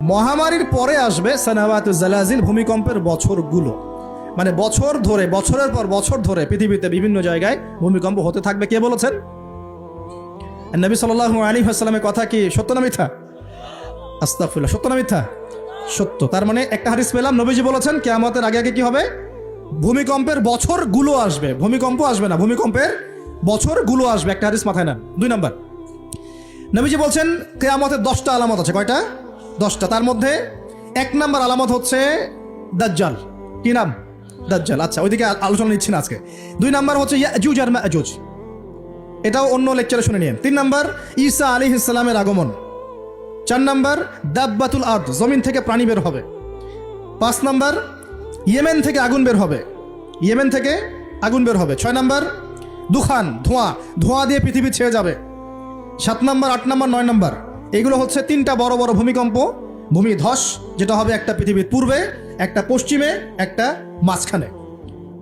মহামারীর পরে আসবে সানাওয়াতুজ জালাজিল, ভূমিকম্পের বছরগুলো। মানে বছর ধরে, বছরের পর বছর ধরে পৃথিবীতে বিভিন্ন জায়গায় ভূমিকম্প হতে থাকবে। কে বলেছেন? নবী সাল্লাল্লাহু আলাইহি ওয়াসাল্লামের কথা কি সত্য না মিথ্যা? আস্তাগফিরুল্লাহ, সত্য না মিথ্যা? সত্য। তার মানে একটা হাদিস পেলাম, নবীজি বলেছেন কিয়ামতের আগে আগে কি হবে? ভূমিকম্পের বছরগুলো আসবে। ভূমিকম্প আসবে না, ভূমিকম্পের বছরগুলো আসবে। একটা হাদিস মাথায় নেন। 2 নম্বর, নবীজি বলছেন কিয়ামতের 10টা আলামত আছে। কয়টা? 10টা। তার মধ্যে 1 নম্বর আলামত হচ্ছে দাজ্জাল। কি নাম? দাজ্জাল। আচ্ছা, ওইদিকে আলোচনা নিচ্ছি না আজকে। 2 নম্বর হচ্ছে ইয়াজুজ আর মাজুজ, এটাও অন্য লেকচারে শুনে নিন। 3 নম্বর ঈসা আলাইহিস সালামের আগমন। 4 নম্বর দাব্বাতুল আরদ, জমিন থেকে প্রাণী বের হবে। 5 নম্বর ইয়েমেন থেকে আগুন বের হবে। ইয়েমেন থেকে আগুন বের হবে। 6 নম্বর দুখান, ধোঁয়া, ধোঁয়া দিয়ে পৃথিবী ছেয়ে যাবে। 7 নম্বর, 8 নম্বর, 9 নম্বর, এগুলো হচ্ছে 3টা বড় বড় ভূমিকম্প, ভূমিধস, যেটা হবে একটা পৃথিবীর পূর্বে, একটা পশ্চিমে, একটা মাঝখানে।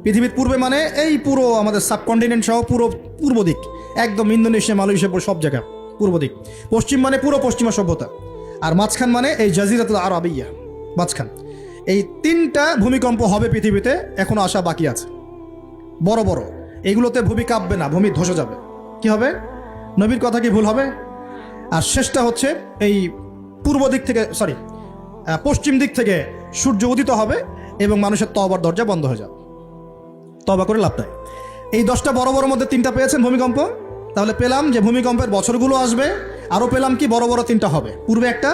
পৃথিবীর পূর্বে মানে এই পুরো আমাদের সাবকন্টিনেন্ট সহ পুরো পূর্ব দিক, একদম ইন্দোনেশিয়া, মালয়েশিয়া, সব জায়গা পূর্ব দিক। পশ্চিম মানে পুরো পশ্চিমা সভ্যতা। আর মাঝখান মানে এই জাজিরাতুল আরবিয়া, মাঝখান। এই 3টা ভূমিকম্প হবে পৃথিবীতে, এখনো আসা বাকি আছে। বড় বড়, এগুলোতে ভূমি কাঁপবে না, ভূমি ধসে যাবে। কি হবে? নবীর কথা কি ভুল হবে? আর শেষটা হচ্ছে এই পূর্ব দিক থেকে, পশ্চিম দিক থেকে সূর্য উদিত হবে এবং মানুষের তওবার দরজা বন্ধ হয়ে যাবে। তওবা করে লাভ নাই। এই 10টা বড় বড় মধ্যে 3টা পেয়েছেন ভূমিকম্প। তাহলে পেলাম যে ভূমিকম্পের বছরগুলো আসবে। আরও পেলাম কি বড় বড় 3টা হবে, পূর্বে একটা,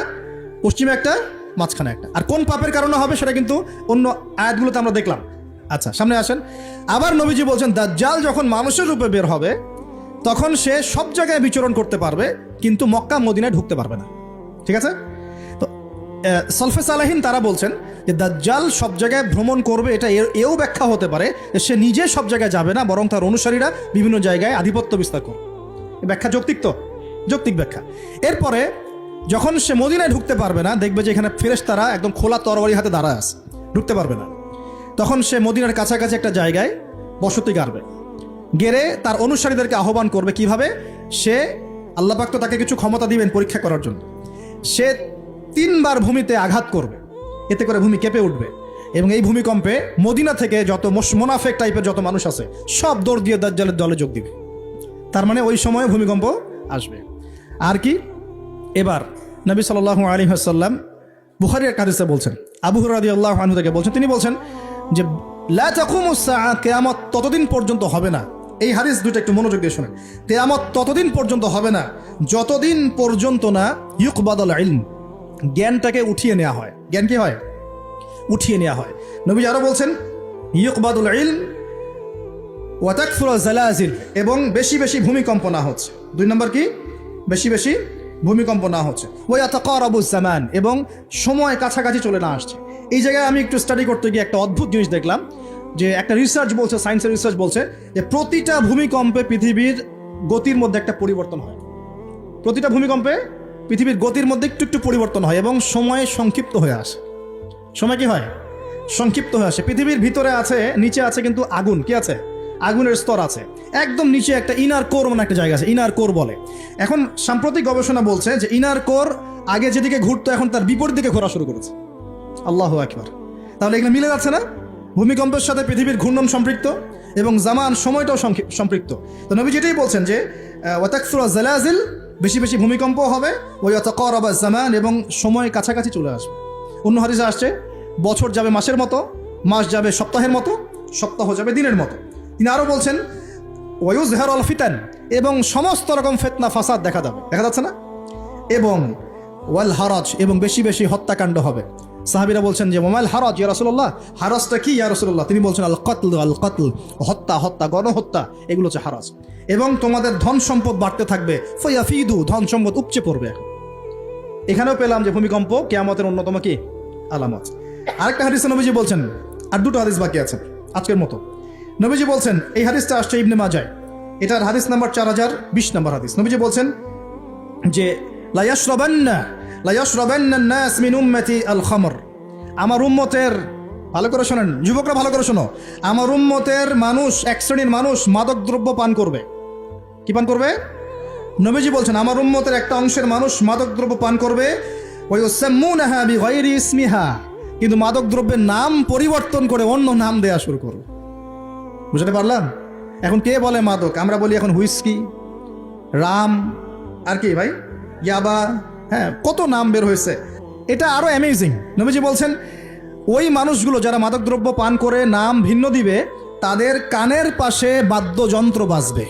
পশ্চিমে একটা, মাঝখানে একটা। আর কোন পাপের কারণে হবে সেটা কিন্তু অন্য আয়াতগুলোতে আমরা দেখলাম। আচ্ছা, সামনে আসেন। আবার নবীজি বলছেন দাজ্জাল যখন মানুষের রূপে বের হবে তখন সে সব জায়গায় বিচরণ করতে পারবে, কিন্তু মক্কা মদিনায় ঢুকতে পারবে না। ঠিক আছে? তো সলফে সালাহিন তারা বলছেন যে দাজ্জাল সব জায়গায় ভ্রমণ করবে। এটা এও ব্যাখ্যা হতে পারে যে সে নিজে সব জায়গায় যাবে না, বরং তার অনুসারীরা বিভিন্ন জায়গায় আধিপত্য বিস্তার করবে। ব্যাখ্যা যৌক্তিক তো? যৌক্তিক ব্যাখ্যা। এরপরে যখন সে মদিনায় ঢুকতে পারবে না, দেখবে যে এখানে ফেরেশতারা একদম খোলা তরবারি হাতে দাঁড়ায় আছে, ঢুকতে পারবে না। তখন সে মদিনার কাছাকাছি একটা জায়গায় বসতি গাড়বে, গেড়ে তার অনুসারীদেরকে আহ্বান করবে। কিভাবে? সে, আল্লাহ পাক তো তাকে কিছু ক্ষমতা দিবেন পরীক্ষা করার জন্য। সে 3 বার ভূমিতে আঘাত করবে, এতে করে ভূমি কেঁপে উঠবে এবং এই ভূমিকম্পে মদিনা থেকে যত মোনাফেক টাইপের যত মানুষ আছে সব দৌড় দিয়ে দাজ্জালের দলে যোগ দিবে। তার মানে ওই সময়ে ভূমিকম্প আসবে। আর কি? এবার নবী সাল্লাল্লাহু আলাইহি ওয়াসাল্লাম বুখারীর এক হাদিসে বলছেন, আবু হুরায়রা রাদিয়াল্লাহু আনহু থেকে বলছেন, তিনি বলছেন যে লা তাকুমুস সাআ, কিয়ামত ততদিন পর্যন্ত হবে না। এই হাদিস দুটো একটু মনোযোগ দিয়ে শুনেন। কিয়ামত ততদিন পর্যন্ত হবে না যতদিন পর্যন্ত না ইউকবাদুল ইলম, জ্ঞানটাকে উঠিয়ে নেওয়া হয়। জ্ঞান কি হয়? উঠিয়ে নেওয়া হয়। নবী আরো বলছেন ইউকবাদুল ইলম ওয়া তাকসুরু জালাজিল, এবং বেশি বেশি ভূমিকম্প না হচ্ছে। 2 নম্বর কি? বেশি বেশি ভূমিকম্প না হচ্ছে। ওয়া ইয়াতাকারাবুজ জামান, এবং সময় কাছাকাছি চলে না আসছে। এই জায়গায় আমি একটু স্টাডি করতে গিয়ে একটা অদ্ভুত জিনিস দেখলাম, যে একটা রিসার্চ বলছে, সায়েন্সের রিসার্চ বলছে যে প্রতিটা ভূমিকম্পে পৃথিবীর গতির মধ্যে একটা পরিবর্তন হয়। প্রতিটা ভূমিকম্পে পৃথিবীর গতির মধ্যে একটু একটু পরিবর্তন হয় এবং সময় সংক্ষিপ্ত হয়ে আসে। সময় কি হয়? সংক্ষিপ্ত হয়ে আসে। পৃথিবীর ভিতরে আছে, নিচে আছে কিন্তু আগুন। কি আছে? আগুনের স্তর আছে। একদম নিচে একটা ইনার কোর মানে একটা জায়গা আছে, ইনার কোর বলে। এখন সাম্প্রতিক গবেষণা বলছে যে ইনার কোর আগে যেদিকে ঘুরতো এখন তার বিপরীত দিকে ঘোরা শুরু করেছে। আল্লাহু আকবার। তাহলে এগুলো মিলে যাচ্ছে না? ভূমিকম্পের সাথে পৃথিবীর ঘূর্ণন সম্পৃক্ত এবং জামান, সময়টাও সম্পৃক্ত। তো নবী যেটাই বলছেন যে ওয়া তাকসুরু জালাজিল, বেশি বেশি ভূমিকম্প হবে, ওয়া ইয়াতাকারাবা জামান, এবং সময় কাছাকাছি চলে আসবে। অন্য হাদিসে আসছে বছর যাবে মাসের মতো, মাস যাবে সপ্তাহের মতো, সপ্তাহ যাবে দিনের মতো। তিনি আরও বলছেন ওয়া ইউযহারুল ফিতান, এবং সমস্ত রকম ফিতনা ফাসাদ দেখা যাবে, দেখা যাচ্ছে না? এবং ওয়াল হারাজ, এবং বেশি বেশি হত্যাকাণ্ড হবে। সাহাবীরা বলছেন যে ওয়ামাল হারাজ ইয়া রাসূলুল্লাহ, হারাজটা কি ইয়া রাসূলুল্লাহ? তিনি বলছেন আল কতল, আল কতল, হত্যা, হত্যা, গণহত্যা, এগুলো হচ্ছে হারাজ। এবং তোমাদের ধন সম্পদ বাড়তে থাকবে, ফায়াফিদু, ধন সম্পদ উপচে পড়বে। এখানেও পেলাম যে ভূমিকম্প কিয়ামতের অন্যতম কি আলামত। আরেকটা হাদিসে নবীজি বলছেন, আর 2টো হাদিস বাকি আছে আজকের মতো। নবীজি বলছেন, এই হাদিসটা আসছে ইবনে মাজাহ, এটার হাদিস নাম্বার 4020 নম্বর হাদিস। নবীজি বলছেন যে লা ইয়াশরাবান্না নাস মিন উম্মতি আল খামর, আমার উম্মতের, ভালো করে শোনেন যুবকরা, ভালো করে শোনো, আমার উম্মতের মানুষ, এক শ্রেণীর মানুষ মাদক দ্রব্য পান করবে। কি পান করবে? নবীজি বলছেন আমার উম্মতের একটা অংশের মানুষ মাদক দ্রব্য পান করবে। ওয়ায়ুসাম্মুনাহা বিগাইরি ইসমিহা, কিন্তু মাদক দ্রব্যের নাম পরিবর্তন করে অন্য নাম দেয়া শুরু করো। বুঝতে পারলাম? এখন কে বলে মাদক? আমরা বলি এখন হুইস্কি, রাম, আর কি ভাই, ইয়াবা, হ্যাঁ কত নাম বের হয়েছে। এটা আরো অ্যামেজিং। নবীজি বলছেন ওই মানুষগুলো যারা মাদক দ্রব্য পান করে নাম ভিন্ন দিবে, তাদের কানের পাশে বাদ্যযন্ত্র বাজবে।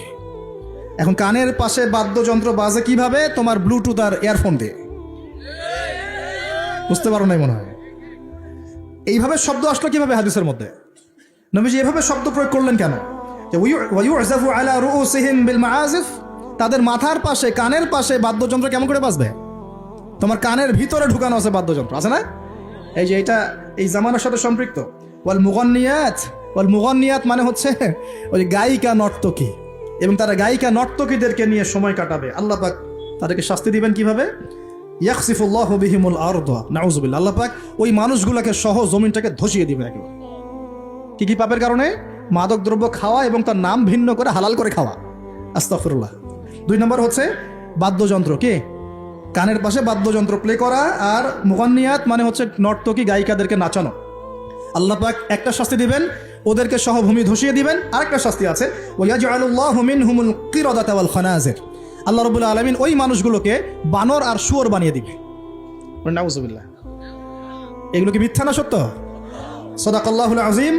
এখন কানের পাশে বাদ্যযন্ত্র বাজে কিভাবে? তোমার ব্লুটুথ আর ইয়ারফোন দিয়ে। বুঝতে পারো নাই মনে হয়? এইভাবে শব্দ আসলো কিভাবে হাদিসের মধ্যে? নবীজি এভাবে শব্দ প্রয়োগ করলেন কেন? যে ওয়ায়ুযাফু আলা রুউসিহিম বিল মাআজিফ, তাদের মাথার পাশে কানের পাশে বাদ্যযন্ত্র কেমন করে বাজবে? তোমার কানের ভিতরে ঢুকানো আছে বাদ্যযন্ত্র, আছে না? এই যে এটা এই জামানার সাথে সম্পৃক্ত। ওয়াল মুগান্নিয়াত মানে হচ্ছে ওই গায়িকা নর্তকী, এবং তারা গায়িকা নর্তকীদেরকে নিয়ে সময় কাটাবে। আল্লাহ পাক তাদেরকে শাস্তি দিবেন কিভাবে? ইয়াখসিফুল্লাহু বিহিমুল আরদ, নাউযুবিল্লাহ। আল্লাহ পাক ওই মানুষগুলোকে সহ জমিনটাকে ধসিয়ে দিবেন একেবারে। কি পাপের কারণে? মাদক দ্রব্য খাওয়া এবং তার নাম ভিন্ন করে হালাল করে খাওয়া। আস্তাগফিরুল্লাহ। 2 নম্বর হচ্ছে বাদ্যযন্ত্র। কি? কানের পাশে বাদ্যযন্ত্র প্লে করা। আর মুগান্নিয়াত মানে হচ্ছে নর্তকী গায়িকাদেরকে নাচানো। আল্লাহ পাক একটা শাস্তি দিবেন, ওদেরকে সহ ভূমি ধসিয়ে দিবেন। আরেকটা শাস্তি আছে, ওয়ায়াজআলুল্লাহু মিনহুমুল কিরাদাতা ওয়াল খানাজির। আল্লাহ রাব্বুল আলামিন ওই মানুষগুলোকে বানর আর শুয়োর বানিয়ে দিবে। নাউযুবিল্লাহ। এগুলো কি মিথ্যা না সত্য? সাদাকাল্লাহুল আযীম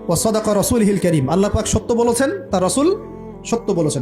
ওয়া সাদাকা রাসূলুহুল কারীম। আল্লাহ পাক সত্য বলেছেন, তার রাসূল সত্য বলেছেন।